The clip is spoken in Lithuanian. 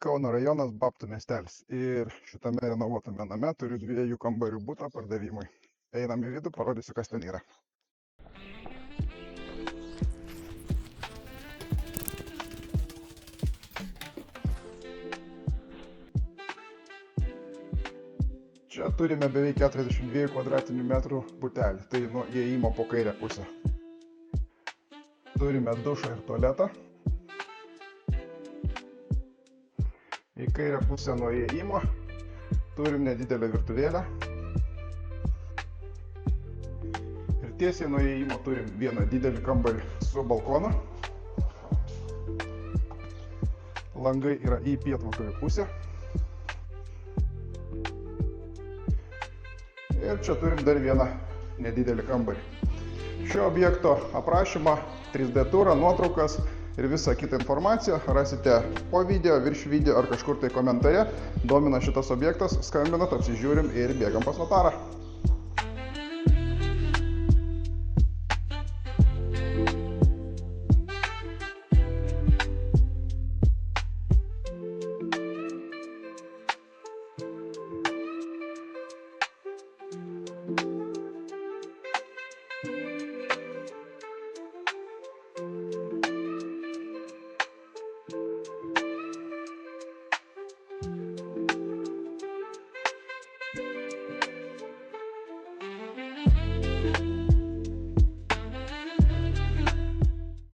Kauno rajonas Babtų miestelis. Ir šitame renovuotame name turiu 2 kambarių butą pardavimui. Einam į vidų, parodysiu, kas ten yra. Čia turime beveik 42 kvadratinių metrų butelį, tai nuo įėjimo po kairę pusę. Turime dušą ir tualetą. Į kairę pusę nuo įėjimo turim nedidelę virtuvėlę. Ir tiesiai nuo įėjimo turim vieną didelį kambarį su balkonu. Langai yra į pietvakarių pusę. Ir čia turim dar vieną nedidelį kambarį. Šio objekto aprašymą, 3D turą, nuotraukas ir visą kitą informaciją rasite po video, virš video ar kažkur tai komentare. Domina šitas objektas, skambinat, apsižiūrim ir bėgam pas notarą.